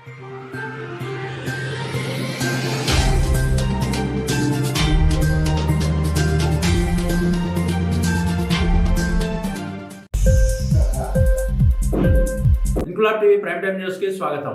Inquilab TV prime time news కి స్వాగతం.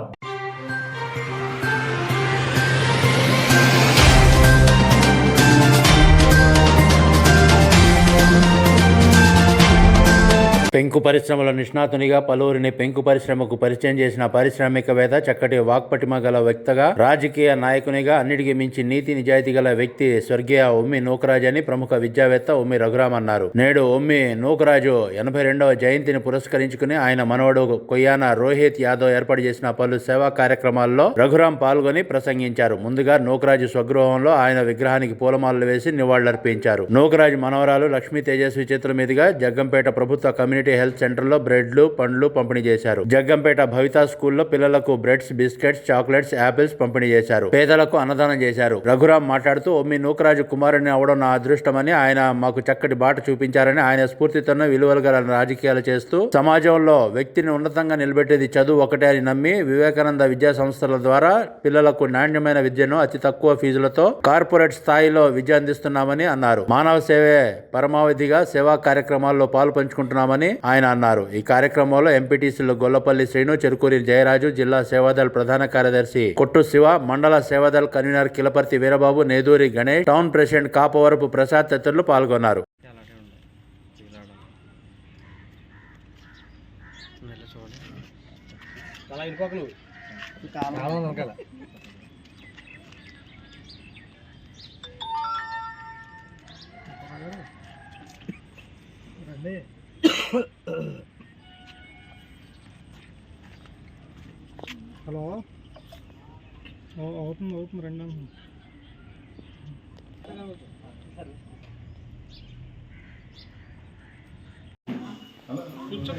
పెంకు పరిశ్రమల నిష్ణాతునిగా పలువురిని పెంకు పరిశ్రమకు పరిచయం చేసిన పారిశ్రామికవేత్త, చక్కటి వాక్పటిమ గల వ్యక్తిగా, రాజకీయ నాయకునిగా, అన్నిటికీ మించి నీతి నిజాయితీ గల వ్యక్తి స్వర్గీయ ఉమ్మి నూకరాజు అని ప్రముఖ విద్యావేత్త ఉమ్మి రఘురామ్ అన్నారు. నేడు ఉమ్మి నూకరాజు 82వ జయంతిని పురస్కరించుకుని ఆయన మనవడు కొయ్యాన రోహిత్ యాదవ్ ఏర్పాటు చేసిన పలు సేవా కార్యక్రమాల్లో రఘురామ్ పాల్గొని ప్రసంగించారు. ముందుగా నూకరాజు స్వగృహంలో ఆయన విగ్రహానికి పూలమాలలు వేసి నివాళులర్పించారు. నూకరాజు మనవరాలు లక్ష్మీ తేజస్వి చేతుల మీదుగా జగ్గంపేట ప్రభుత్వ కమ్యూనిటీ హెల్త్ సెంటర్ లో బ్రెడ్లు, పండ్లు పంపిణీ చేశారు. జగ్గంపేట భవిత స్కూల్లో పిల్లలకు బ్రెడ్స్, బిస్కెట్స్, చాక్లెట్స్, యాపిల్స్ పంపిణీ చేశారు. పేదలకు అన్నదానం చేశారు. రఘురామ్ మాట్లాడుతూ, ఉమ్మి నూకరాజు కుమారుని అవడం నా అదృష్టమని, ఆయన మాకు చక్కటి బాట చూపించారని, ఆయన స్ఫూర్తితోనే విలువలు గల రాజకీయాలు చేస్తూ సమాజంలో వ్యక్తిని ఉన్నతంగా నిలబెట్టేది చదువు ఒకటే అని నమ్మి వివేకానంద విద్యా సంస్థల ద్వారా పిల్లలకు నాణ్యమైన విద్యను అతి తక్కువ ఫీజులతో కార్పొరేట్ స్థాయిలో విద్య అందిస్తున్నామని అన్నారు. మానవ సేవే పరమావధిగా సేవా కార్యక్రమాల్లో పాలు పంచుకుంటున్నామని ఆయన అన్నారు. ఈ కార్యక్రమంలో ఎంపీటీసీలు గొల్లపల్లి శ్రీను, చెరుకూరి జయరాజు, జిల్లా సేవాదళ ప్రధాన కార్యదర్శి కొట్టు శివ, మండల Sevadal convener Kilaparthi Veerababu, Neduri Ganesh, town president Kapavarapu Prasad తదితరులు పాల్గొన్నారు. హలో, అవుతుంది రెండు కూర్చో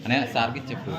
అనే సార్కి చెప్పు.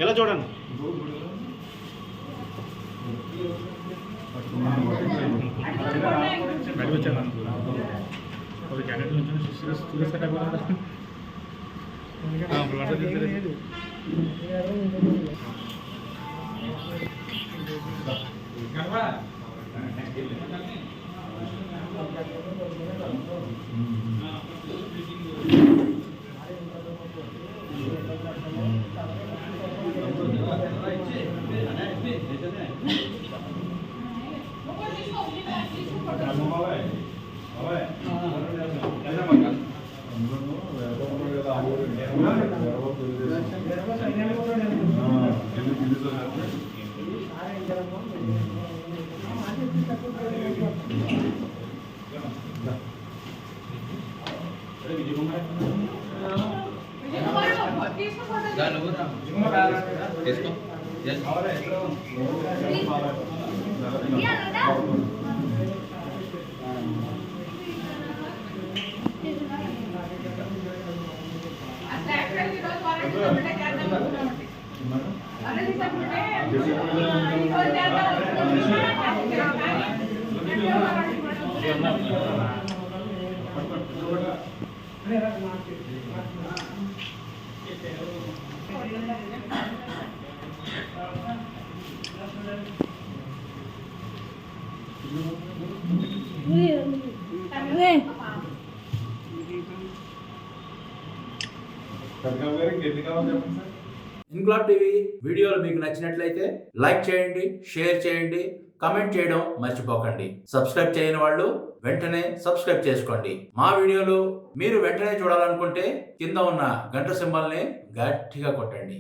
ఎలా చూడండి. బయటకు వచ్చాను ఒక క్యాండిడేట్ నుంచి సీరియస్ కట్టా తీసుకో ఇన్క్లాబ్ టీవీ వీడియోలు మీకు నచ్చినట్లయితే లైక్ చేయండి, షేర్ చేయండి, కమెంట్ చేయడం మర్చిపోకండి. సబ్స్క్రైబ్ చేయని వాళ్ళు వెంటనే సబ్స్క్రైబ్ చేసుకోండి. మా వీడియోలు మీరు వెంటనే చూడాలనుకుంటే కింద ఉన్న గంట సింబల్ని గట్టిగా కొట్టండి.